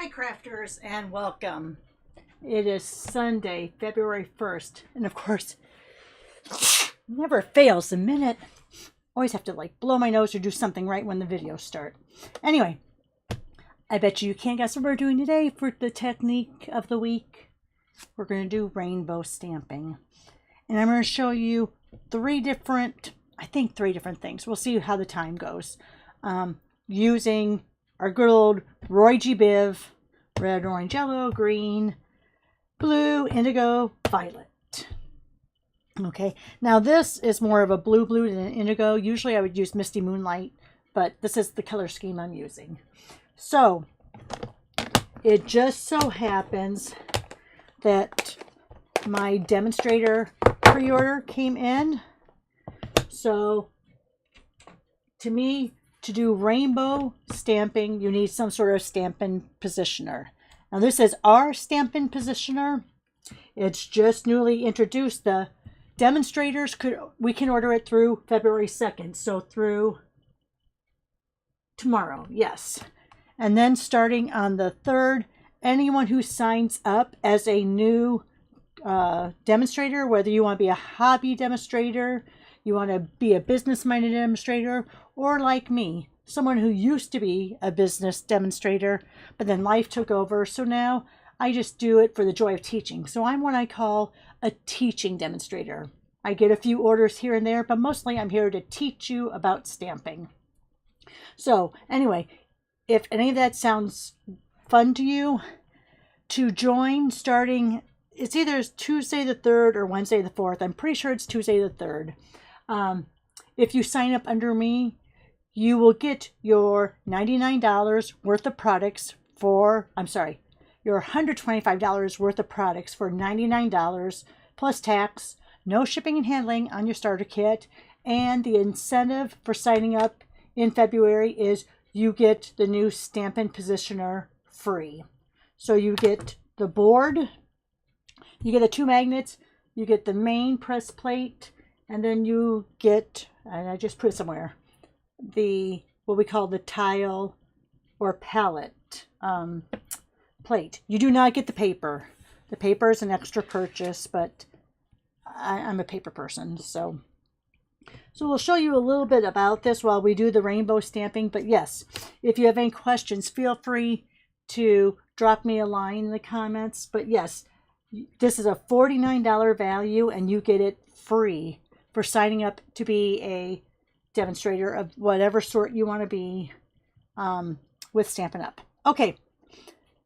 Hi crafters and welcome. It is Sunday, February 1st, and of course, never fails the minute. Always have to like blow my nose or do something right when the videos start. Anyway, I bet you can't guess what we're doing today for the technique of the week. We're going to do rainbow stamping. And I'm going to show you three different things. We'll see how the time goes. Using our good old Roy G. Biv, red, orange, yellow, green, blue, indigo, violet. Okay, now this is more of a blue than an indigo. Usually I would use Misty Moonlight, but this is the color scheme I'm using. So it just so happens that my demonstrator pre-order came in. So to me, to do rainbow stamping, you need some sort of Stampin' Positioner. Now this is our Stampin' Positioner. It's just newly introduced. The demonstrators we can order it through February 2nd, so through tomorrow, yes. And then starting on the 3rd, anyone who signs up as a new demonstrator, whether you want to be a hobby demonstrator, you want to be a business-minded demonstrator, or like me, someone who used to be a business demonstrator, but then life took over. So now I just do it for the joy of teaching. So I'm what I call a teaching demonstrator. I get a few orders here and there, but mostly I'm here to teach you about stamping. So anyway, if any of that sounds fun to you, to join starting, it's either Tuesday the 3rd or Wednesday the 4th. I'm pretty sure it's Tuesday the 3rd. If you sign up under me, you will get your $99 worth of products for, your $125 worth of products for $99 plus tax, no shipping and handling on your starter kit. And the incentive for signing up in February is you get the new Stampin' Positioner free. So you get the board, you get the 2 magnets, you get the main press plate, and then you get, and I just put it somewhere, the what we call the tile or palette plate. You do not get the paper. The paper is an extra purchase, but I'm a paper person, so we'll show you a little bit about this while we do the rainbow stamping. But yes, if you have any questions, feel free to drop me a line in the comments. But yes, this is a $49 value, and you get it free for signing up to be a demonstrator of whatever sort you want to be with Stampin' Up. Okay,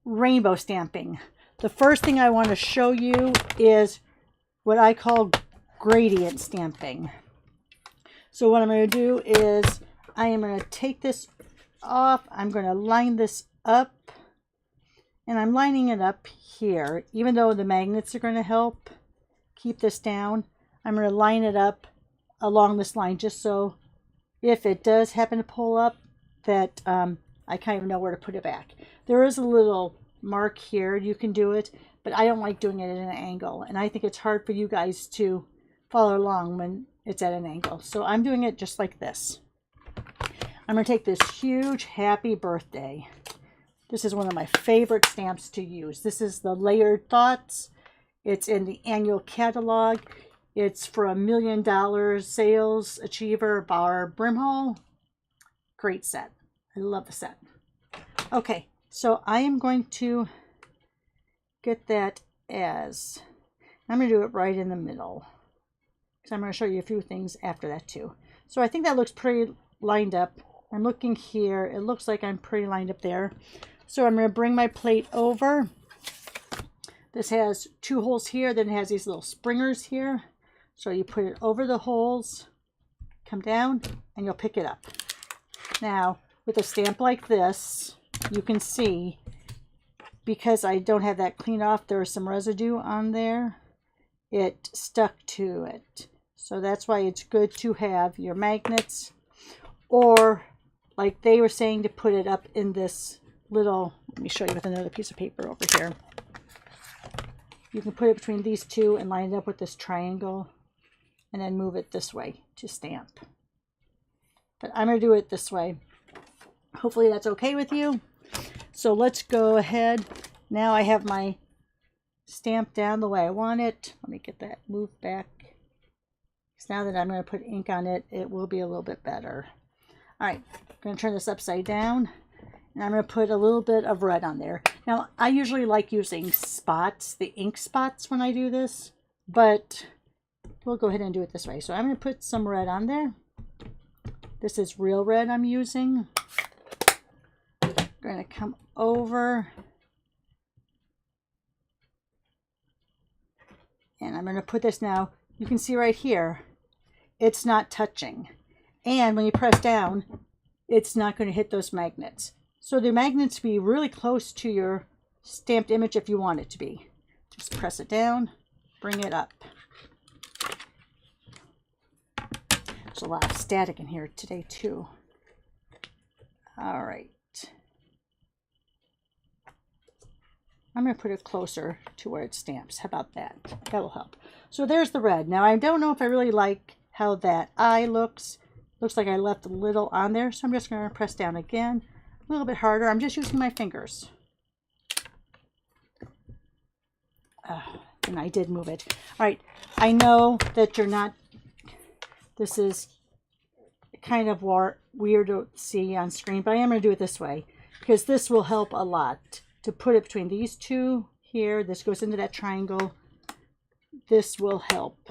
rainbow stamping. The first thing I want to show you is what I call gradient stamping. So what I'm going to do is I am going to take this off. I'm going to line this up, and I'm lining it up here. Even though the magnets are going to help keep this down, I'm going to line it up along this line just so if it does happen to pull up that I kind of know where to put it back. There is a little mark here. You can do it, but I don't like doing it at an angle, and I think it's hard for you guys to follow along when it's at an angle. So I'm doing it just like this. I'm going to take this huge happy birthday. This is one of my favorite stamps to use. This is the Layered Thoughts. It's in the annual catalog. It's for $1 million sales achiever Barb Brimhall. Great set. I love the set. Okay, so I am going to get that as, I'm going to do it right in the middle, because I'm going to show you a few things after that too. So I think that looks pretty lined up. I'm looking here. It looks like I'm pretty lined up there. So I'm going to bring my plate over. This has 2 holes here. Then it has these little springers here. So you put it over the holes, come down, and you'll pick it up. Now, with a stamp like this, you can see, because I don't have that cleaned off, there is some residue on there. It stuck to it. So that's why it's good to have your magnets, or like they were saying, to put it up in this little, let me show you with another piece of paper over here. You can put it between these 2 and line it up with this triangle, and then move it this way to stamp. But I'm going to do it this way. Hopefully that's okay with you. So let's go ahead. Now I have my stamp down the way I want it. Let me get that moved back. So now that I'm going to put ink on it, it will be a little bit better. All right, I'm going to turn this upside down. And I'm going to put a little bit of red on there. Now, I usually like using spots, the ink spots when I do this. But we'll go ahead and do it this way. So I'm going to put some red on there. This is real red I'm using. I'm going to come over. And I'm going to put this now. You can see right here, it's not touching. And when you press down, it's not going to hit those magnets. So the magnets be really close to your stamped image if you want it to be. Just press it down, bring it up. There's a lot of static in here today too. All right. I'm going to put it closer to where it stamps. How about that? That'll help. So there's the red. Now I don't know if I really like how that eye looks. Looks like I left a little on there. So I'm just going to press down again. A little bit harder. I'm just using my fingers. And I did move it. All right. I know that you're not, this is kind of weird to see on screen, but I am going to do it this way because this will help a lot to put it between these two here. This goes into that triangle. This will help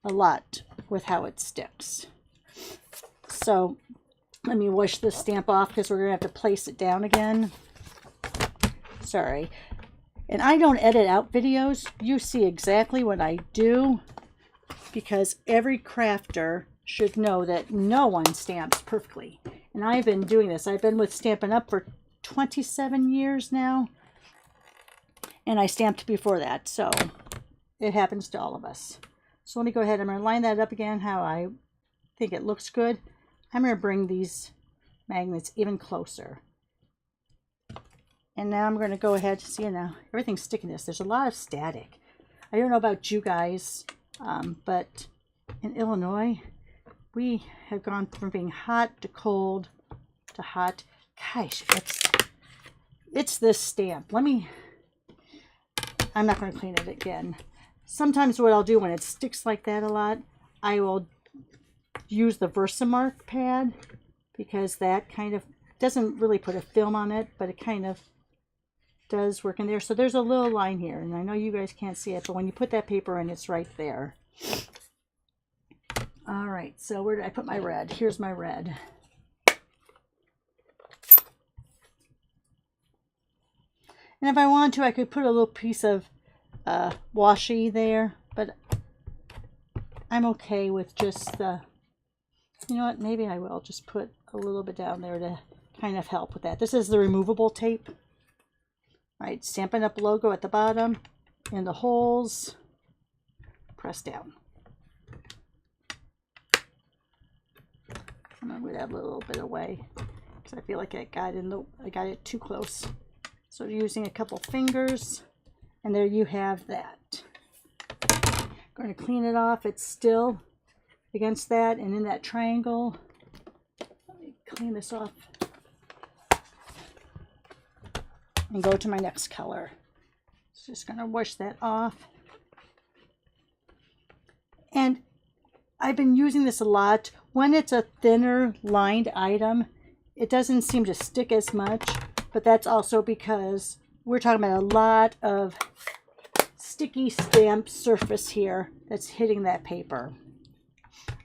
a lot with how it sticks. So let me wash this stamp off because we're going to have to place it down again. Sorry. And I don't edit out videos. You see exactly what I do because every crafter should know that no one stamps perfectly. And I've been doing this. I've been with Stampin' Up! For 27 years now. And I stamped before that. So it happens to all of us. So let me go ahead. I'm going to line that up again how I think it looks good. I'm going to bring these magnets even closer. And now I'm going to go ahead. See now, everything's sticking this. There's a lot of static. I don't know about you guys, but in Illinois, we have gone from being hot to cold to hot. Gosh, it's this stamp. I'm not going to clean it again. Sometimes what I'll do when it sticks like that a lot, I will use the Versamark pad because that kind of doesn't really put a film on it, but it kind of does work in there. So there's a little line here, and I know you guys can't see it, but when you put that paper in, it's right there. All right, so where did I put my red? Here's my red. And if I wanted to, I could put a little piece of washi there, but I'm okay with just the, you know what, maybe I will just put a little bit down there to kind of help with that. This is the removable tape. All right, Stampin' Up! Logo at the bottom, in the holes, press down. I'm gonna move that a little bit away because I feel like I got it too close. So using a couple fingers, and there you have that. I'm going to clean it off. It's still against that and in that triangle. Let me clean this off and go to my next color. Just going to wash that off. And I've been using this a lot. When it's a thinner lined item, it doesn't seem to stick as much. But that's also because we're talking about a lot of sticky stamp surface here that's hitting that paper.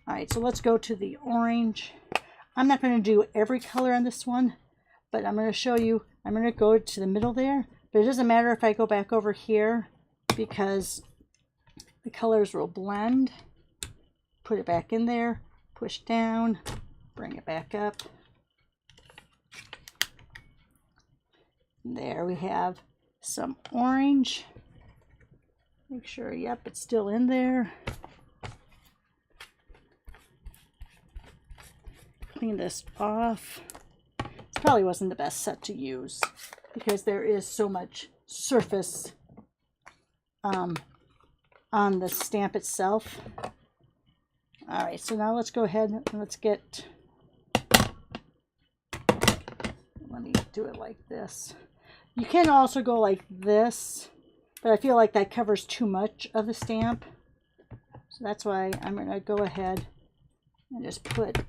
All right, so let's go to the orange. I'm not going to do every color on this one, but I'm going to show you. I'm going to go to the middle there, but it doesn't matter if I go back over here because the colors will blend. Put it back in there, push down, bring it back up. There we have some orange. Make sure, yep, it's still in there. Clean this off. This probably wasn't the best set to use because there is so much surface on the stamp itself. All right, so now let's go ahead and let's get, let let me do it like this. You can also go like this, but I feel like that covers too much of the stamp. So that's why I'm going to go ahead and just put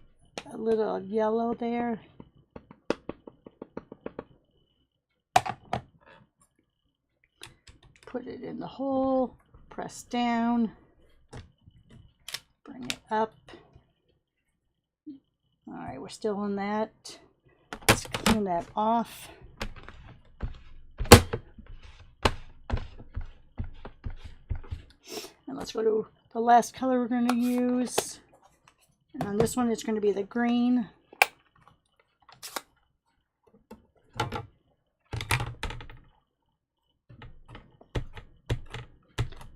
a little yellow there. Put it in the hole, press down, bring it up. All right, we're still in that. Let's clean that off. And let's go to the last color we're going to use. And on this one, it's going to be the green.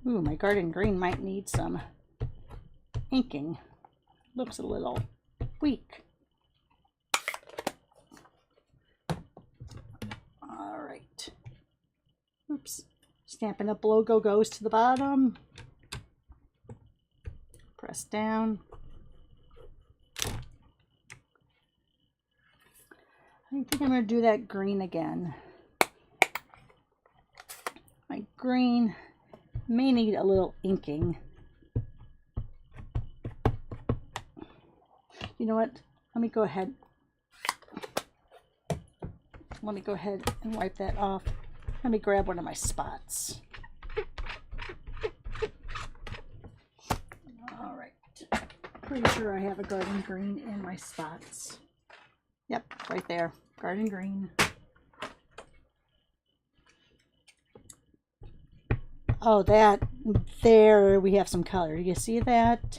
Ooh, my garden green might need some inking. Looks a little weak. All right. Oops. Stampin' Up! Logo goes to the bottom. Press down. I think I'm going to do that green again. My green may need a little inking. You know what? Let me go ahead and wipe that off. Let me grab one of my spots. All right. Pretty sure I have a garden green in my spots. Yep, right there. Garden green. Oh, there we have some color. You see that?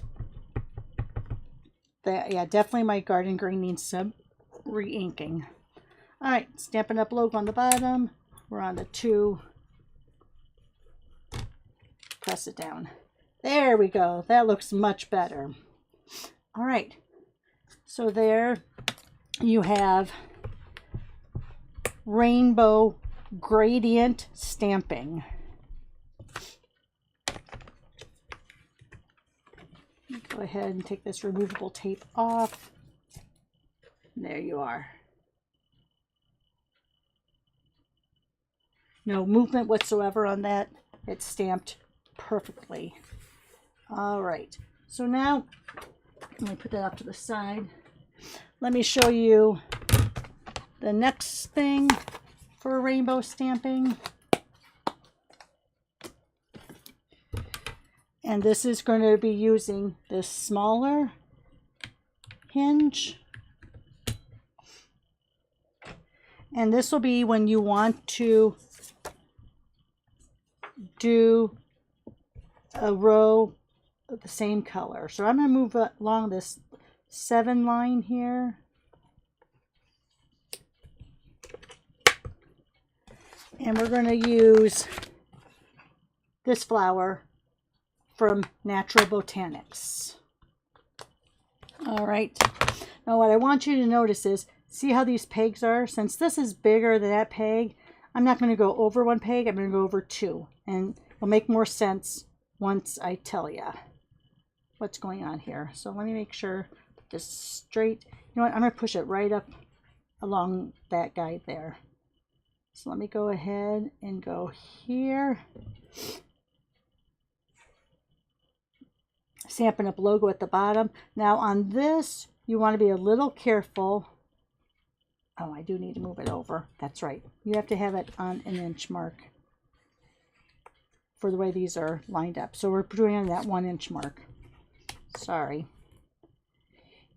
Yeah, definitely my garden green needs some re-inking. All right, Stampin' Up! Logo on the bottom. We're on the 2. Press it down. There we go. That looks much better. All right, so there you have rainbow gradient stamping. Go ahead and take this removable tape off. There you are. No movement whatsoever on that. It's stamped perfectly. All right. So now, let me put that off to the side. Let me show you the next thing for rainbow stamping. And this is going to be using this smaller hinge. And this will be when you want to do a row of the same color. So I'm going to move along this 7 line here. And we're going to use this flower from Natural Botanics. All right. Now what I want you to notice is, see how these pegs are? Since this is bigger than that peg, I'm not going to go over 1 peg. I'm going to go over 2. And it'll make more sense once I tell you what's going on here. So let me make sure this is straight. You know what? I'm going to push it right up along that guide there. So let me go ahead and go here. Stampin' Up! Logo at the bottom. Now on this, you want to be a little careful. Oh, I do need to move it over. That's right. You have to have it on an inch mark for the way these are lined up. So we're doing on that 1 inch mark. Sorry.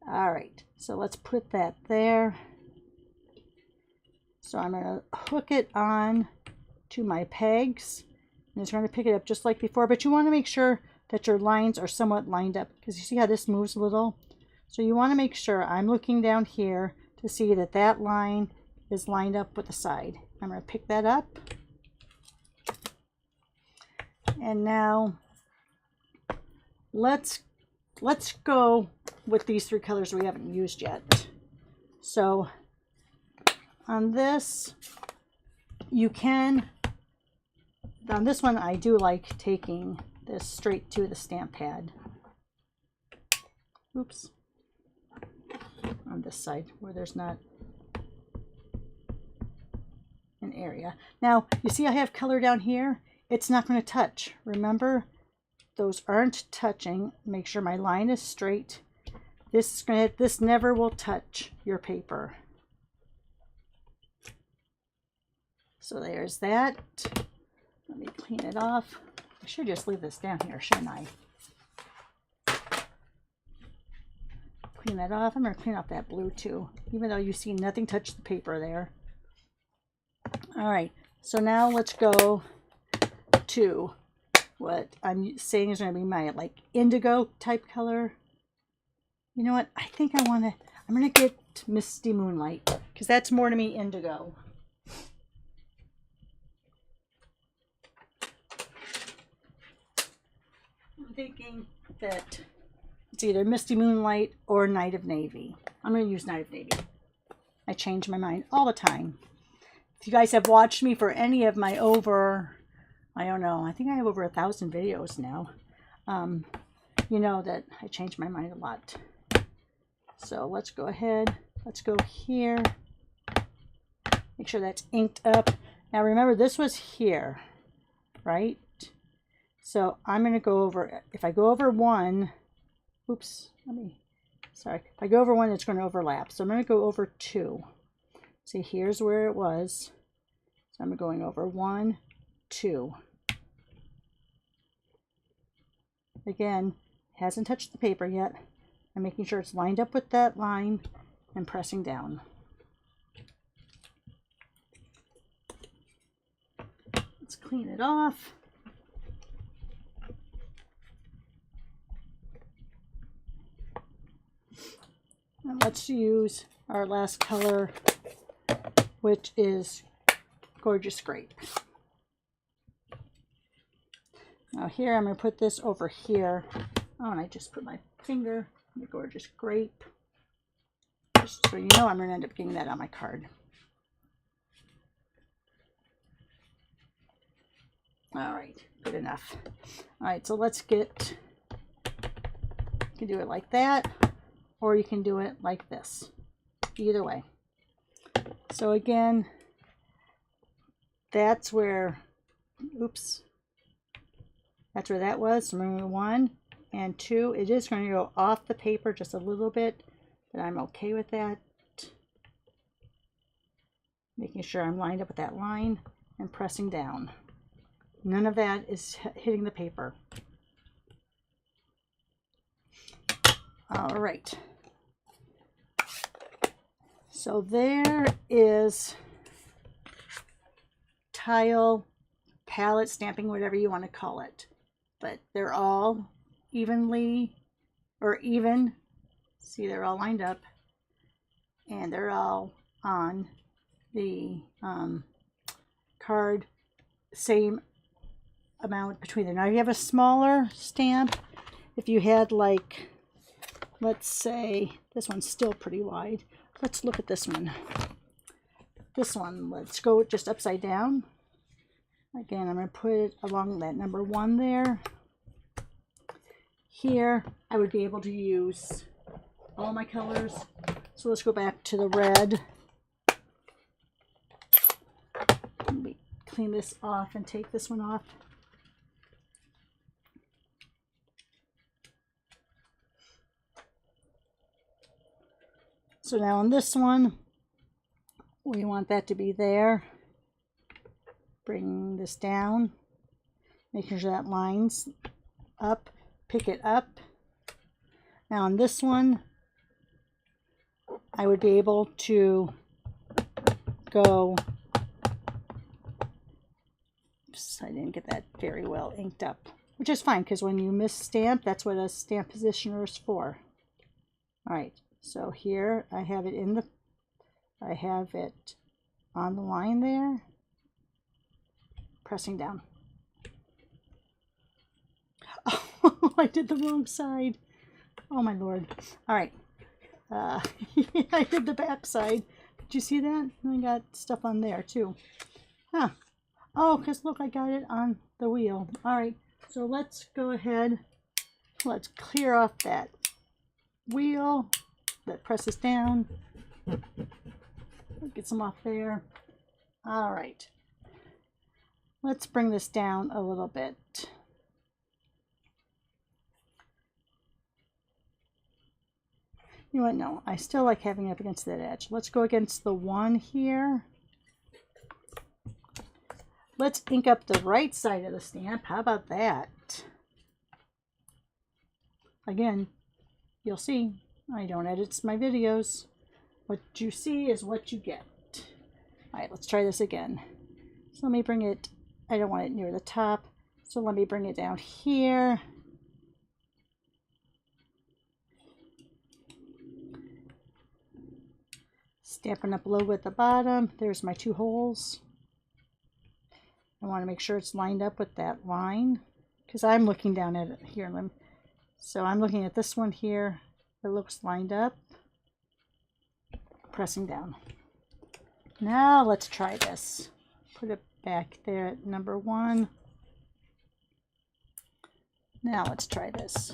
All right. So let's put that there. So I'm going to hook it on to my pegs. And it's going to pick it up just like before. But you want to make sure that your lines are somewhat lined up, because you see how this moves a little. So you want to make sure I'm looking down here to see that that line is lined up with the side. I'm going to pick that up. And now let's go with these 3 colors we haven't used yet. So on this, on this one I do like taking this straight to the stamp pad. Oops. On this side where there's not. an area. Now, you see I have color down here? It's not going to touch. Remember, those aren't touching. Make sure my line is straight. This never will touch your paper. So there's that. Let me clean it off. I should just leave this down here, shouldn't I? Clean that off. I'm going to clean off that blue too, even though you see nothing touch the paper there. All right, so now let's go to what I'm saying is going to be my like indigo type color. You know what? I think I'm going to get Misty Moonlight because that's more to me indigo. I'm thinking that it's either Misty Moonlight or Night of Navy. I'm going to use Night of Navy. I change my mind all the time. If you guys have watched me for any of my I don't know, I think I have over 1,000 videos now. You know that I change my mind a lot. So let's go ahead. Let's go here. Make sure that's inked up. Now remember, this was here, right? So I'm going to go over, if I go over one, oops, if I go over one, it's going to overlap. So I'm going to go over two. See, here's where it was. So I'm going over 1, 2. Again, hasn't touched the paper yet. I'm making sure it's lined up with that line and pressing down. Let's clean it off. And let's use our last color, which is Gorgeous Grape. Now here I'm going to put this over here. Oh, and I just put my finger in the Gorgeous Grape. Just so you know, I'm going to end up getting that on my card. All right, good enough. All right, so let's get, you can do it like that, or you can do it like this. Either way. So again, that's where, oops, that's where that was. So remember 1 and 2. It is going to go off the paper just a little bit, but I'm okay with that. Making sure I'm lined up with that line and pressing down. None of that is hitting the paper. All right. So there is tile, palette stamping, whatever you want to call it. But they're all evenly, or even, see, they're all lined up. And they're all on the card, same amount between them. Now you have a smaller stamp. If you had like, let's say, this one's still pretty wide. Let's look at this one. This one, let's go just upside down. Again, I'm going to put it along that number 1 there. Here, I would be able to use all my colors. So let's go back to the red. Let me clean this off and take this one off. So now on this one, we want that to be there. Bring this down, making sure that lines up, pick it up. Now on this one, I would be able to go, oops, I didn't get that very well inked up, which is fine because when you miss stamp, that's what a stamp positioner is for. All right. So here I have it I have it on the line there, pressing down. Oh, I did the wrong side. Oh my Lord. All right. I did the back side. Did you see that? I got stuff on there too. Huh. Oh, because look, I got it on the wheel. All right. So let's go ahead. Let's clear off that wheel that presses down. Get some off there. All right. Let's bring this down a little bit. You know what? No, I still like having it up against that edge. Let's go against the one here. Let's ink up the right side of the stamp. How about that? Again, you'll see I don't edit my videos. What you see is what you get. All right, let's try this again. So let me bring it, I don't want it near the top. So let me bring it down here. Stamping up low at the bottom. There's my 2 holes. I want to make sure it's lined up with that line because I'm looking down at it here. So I'm looking at this one here. It looks lined up. Pressing down. Now let's try this. Put it back there at number 1. Now let's try this.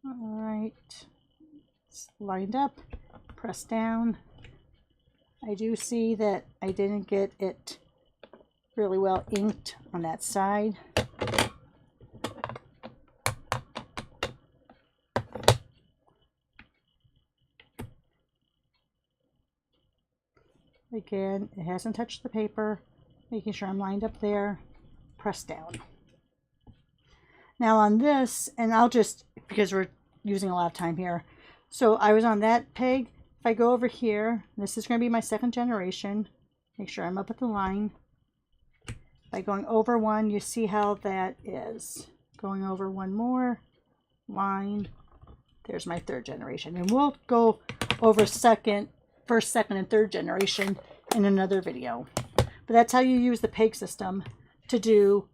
All right. It's lined up. Press down. I do see that I didn't get it really well inked on that side. Again, it hasn't touched the paper. Making sure I'm lined up there. Press down. Now on this, and I'll just, because we're using a lot of time here. So I was on that peg. If I go over here, this is going to be my 2nd generation. Make sure I'm up at the line. By going over one, you see how that is. Going over one more, line. There's my 3rd generation. And we'll go over first, 2nd, and 3rd generation in another video. But that's how you use the peg system to do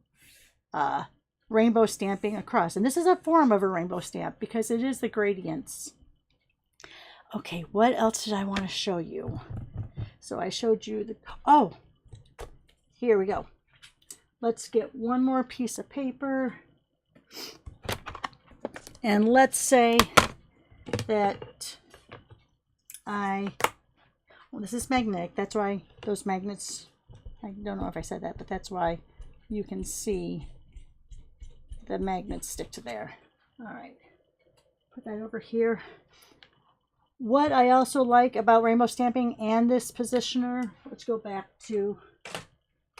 rainbow stamping across. And this is a form of a rainbow stamp because it is the gradients. Okay, what else did I want to show you? So I showed you the, oh, here we go. Let's get one more piece of paper. And let's say that well, this is magnetic. That's why those magnets, I don't know if I said that, but that's why you can see the magnets stick to there. All right, put that over here. What I also like about rainbow stamping and this positioner, let's go back to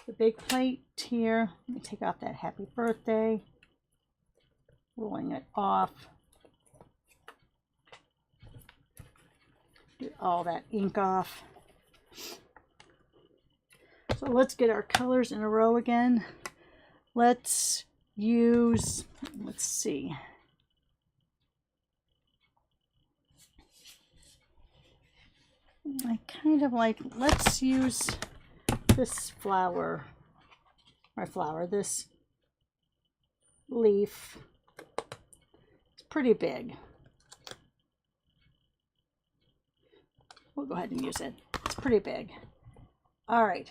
the big plate here. Let me take off that happy birthday, rolling it off. Get all that ink off. So let's get our colors in a row again. Let's use, let's see. I kind of like, let's use this flower, this leaf. It's pretty big. We'll go ahead and use it. It's pretty big. All right.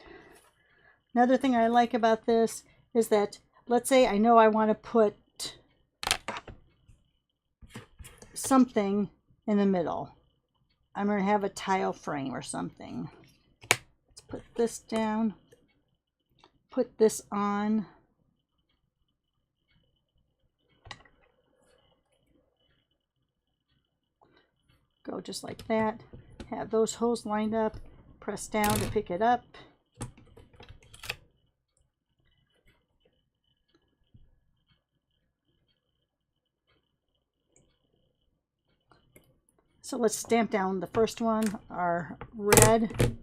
Another thing I like about this is that, let's say I know I want to put something in the middle. I'm going to have a tile frame or something. Let's put this down. Put this on. Go just like that. Have those holes lined up. Press down to pick it up. So let's stamp down the first one, our red.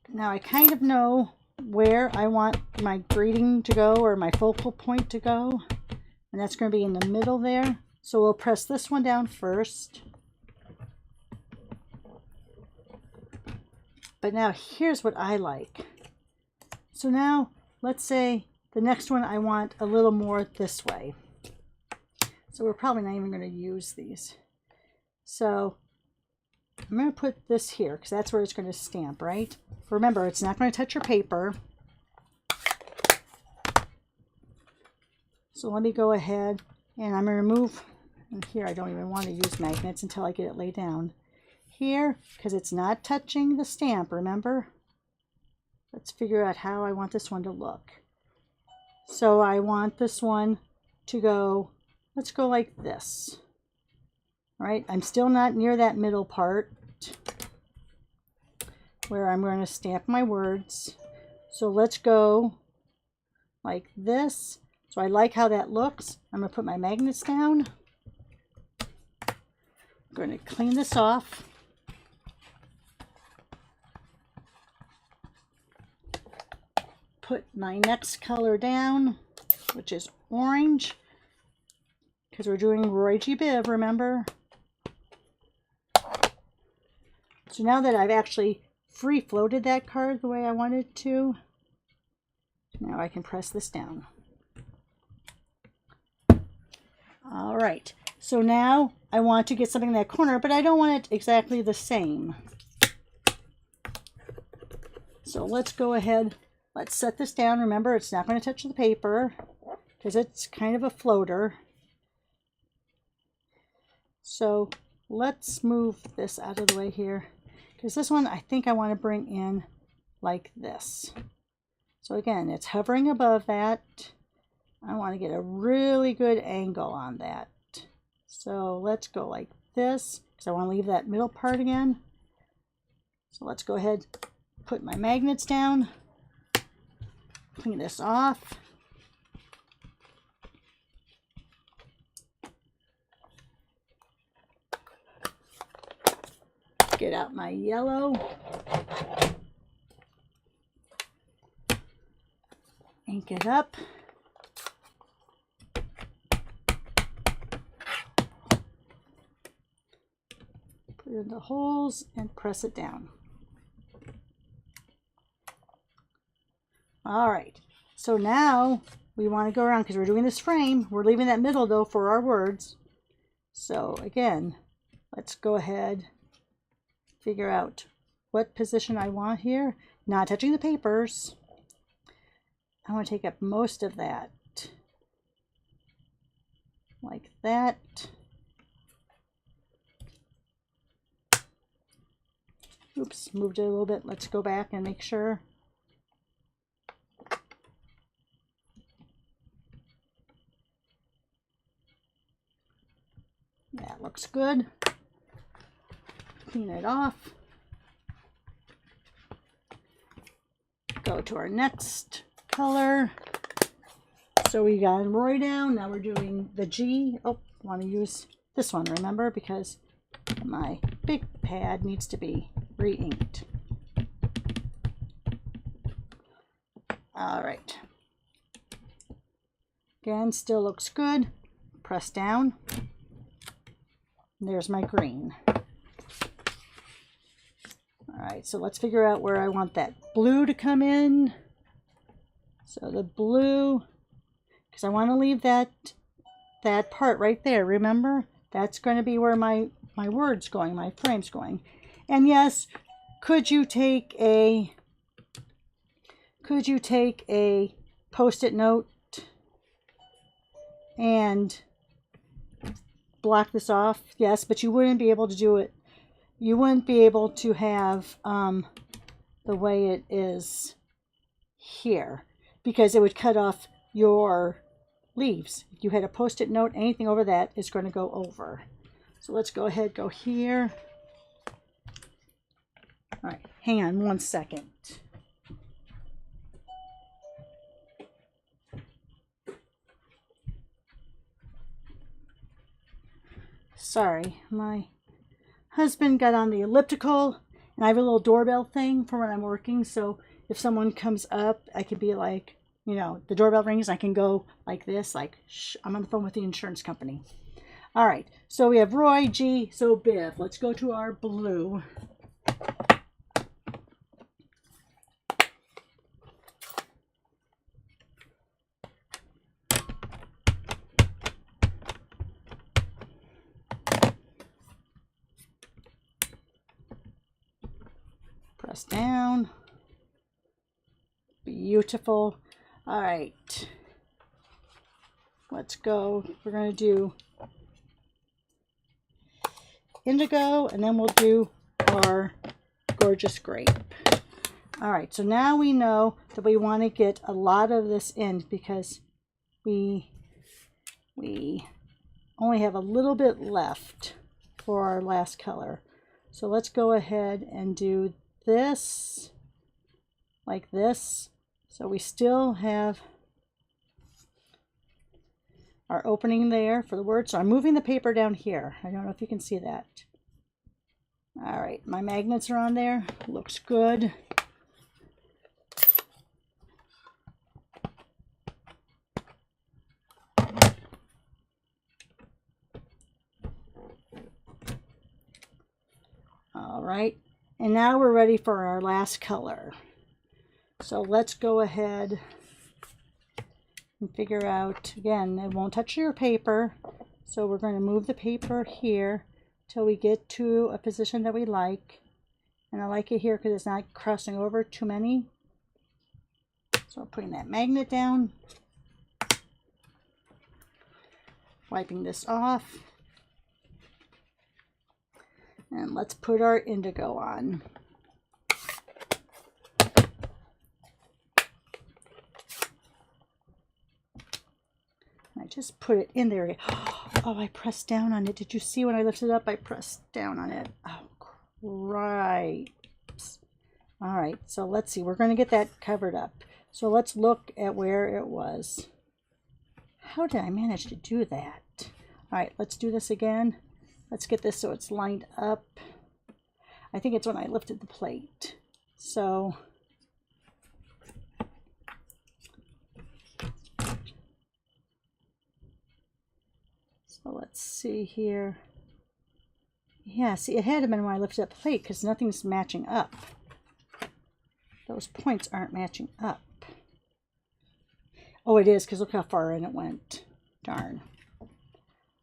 Now I kind of know where I want my grading to go, or my focal point to go. And that's going to be in the middle there. So we'll press this one down first. But now here's what I like. So now let's say the next one I want a little more this way. So we're probably not even going to use these. So I'm going to put this here because that's where it's going to stamp, right? Remember, it's not going to touch your paper. So let me go ahead and I'm going to remove And here I don't even want to use magnets until I get it laid down. Here, because it's not touching the stamp, remember? Let's figure out how I want this one to look. So I want this one to go, let's go like this. All right, I'm still not near that middle part where I'm going to stamp my words. So let's go like this. So I like how that looks. I'm going to put my magnets down. I'm going to clean this off. Put my next color down, which is orange, because we're doing Roy G. Biv, remember? So now that I've actually free floated that card the way I wanted to, now I can press this down. All right, so now I want to get something in that corner, but I don't want it exactly the same. So let's go ahead, let's set this down. Remember, it's not going to touch the paper because it's kind of a floater. So let's move this out of the way here, because this one I think I want to bring in like this. So again, it's hovering above that. I want to get a really good angle on that. So let's go like this, because I want to leave that middle part again. So let's go ahead, put my magnets down, clean this off. Get out my yellow. Ink it up. Put it in the holes and press it down. All right, so now we want to go around, because we're doing this frame. We're leaving that middle though for our words. So again, let's go ahead, figure out what position I want here. Not touching the papers. I want to take up most of that. Like that. Oops, moved it a little bit. Let's go back and make sure. That looks good. Clean it off. Go to our next color. So we got Roy down. Now we're doing the G. Oh, want to use this one, remember, because my big pad needs to be re-inked. All right. Again, still looks good. Press down. There's my green. All right, so let's figure out where I want that blue to come in. So the blue, because I want to leave that part right there, remember? That's going to be where my word's going, my frame's going. And yes, could you take a Post-it note and block this off? Yes, but you wouldn't be able to do it. You wouldn't be able to have the way it is here, because it would cut off your leaves. If you had a Post-it note, anything over that is going to go over. So let's go ahead, go here. All right, hang on one second. Sorry, my husband got on the elliptical, and I have a little doorbell thing for when I'm working, so if someone comes up, I can be like, you know, the doorbell rings, I can go like this, like, shh, I'm on the phone with the insurance company. All right, so we have Roy G, so Biv. Let's go to our blue. Press down. Beautiful. All right. Let's go. We're going to do indigo, and then we'll do our gorgeous grape. All right, so now we know that we want to get a lot of this in because we only have a little bit left for our last color. So let's go ahead and do this like this. So we still have our opening there for the word. So I'm moving the paper down here. I don't know if you can see that. All right, my magnets are on there. Looks good. All right, and now we're ready for our last color. So let's go ahead and figure out, again, it won't touch your paper. So we're going to move the paper here till we get to a position that we like. And I like it here because it's not crossing over too many. So I'm putting that magnet down. Wiping this off. And let's put our indigo on. I just put it in there. Oh, I pressed down on it. Did you see when I lifted it up? I pressed down on it. Oh, right. All right, so let's see. We're going to get that covered up. So let's look at where it was. How did I manage to do that? All right, let's do this again. Let's get this so it's lined up. I think it's when I lifted the plate. So let's see here. Yeah, see, it had to been when I lifted up the plate because nothing's matching up. Those points aren't matching up. Oh, it is, because look how far in it went. Darn.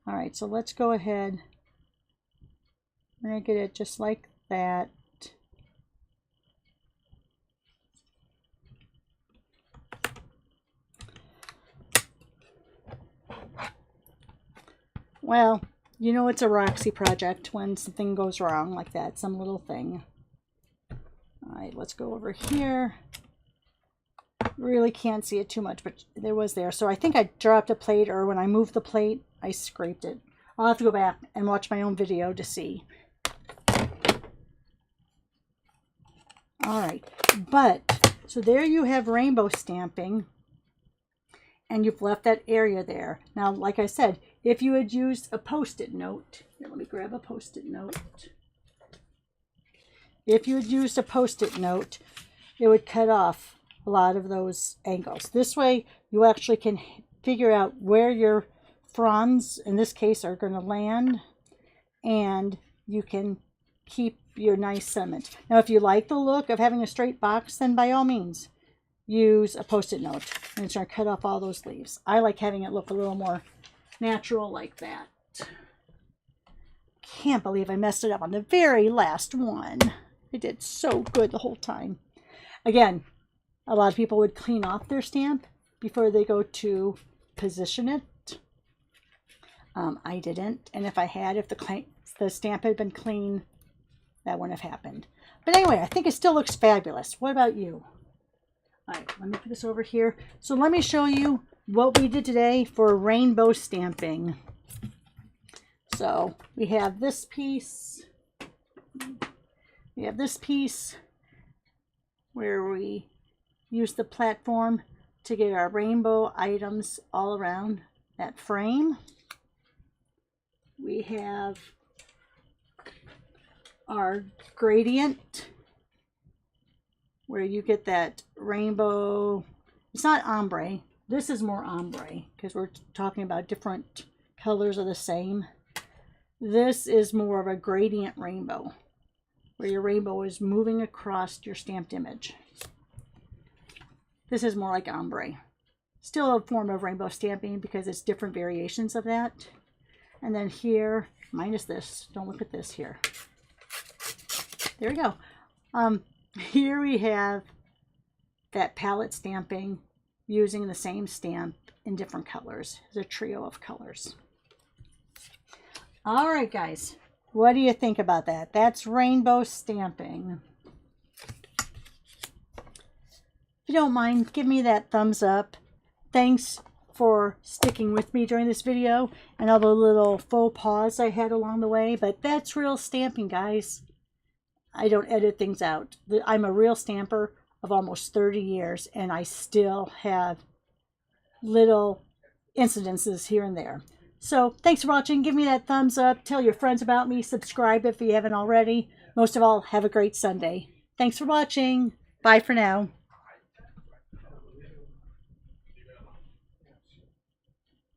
All right, so let's go ahead. We're going to get it just like that. Well, you know it's a Roxy project when something goes wrong like that, some little thing. All right, let's go over here. Really can't see it too much, but there was there. So I think I dropped a plate, or when I moved the plate, I scraped it. I'll have to go back and watch my own video to see. All right, but so there you have rainbow stamping, and you've left that area there. Now, like I said, if you had used a Post-it note, here, let me grab a Post-it note. If you had used a Post-it note, it would cut off a lot of those angles. This way, you actually can figure out where your fronds, in this case, are going to land, and you can keep your nice cement. Now, if you like the look of having a straight box, then by all means, use a Post-it note, and it's going to cut off all those leaves. I like having it look a little more natural like that. Can't believe I messed it up on the very last one. I did so good the whole time. Again, a lot of people would clean off their stamp before they go to position it. I didn't, and if I had, if the stamp had been clean, that wouldn't have happened. But anyway, I think it still looks fabulous. What about you? All right, let me put this over here. So let me show you what we did today for rainbow stamping. So we have this piece. We have this piece where we use the platform to get our rainbow items all around that frame. We have our gradient where you get that rainbow. It's not ombre. This is more ombre because we're talking about different colors of the same. This is more of a gradient rainbow where your rainbow is moving across your stamped image. This is more like ombre. Still a form of rainbow stamping because it's different variations of that. And then here, minus this, don't look at this here. There we go. Here we have that palette stamping using the same stamp in different colors. It's a trio of colors. All right, guys. What do you think about that? That's rainbow stamping. If you don't mind, give me that thumbs up. Thanks for sticking with me during this video and all the little faux pas I had along the way. But that's real stamping, guys. I don't edit things out. I'm a real stamper of almost 30 years, and I still have little incidences here and there. So thanks for watching. Give me that thumbs up. Tell your friends about me. Subscribe if you haven't already. Most of all, have a great Sunday. Thanks for watching. Bye for now.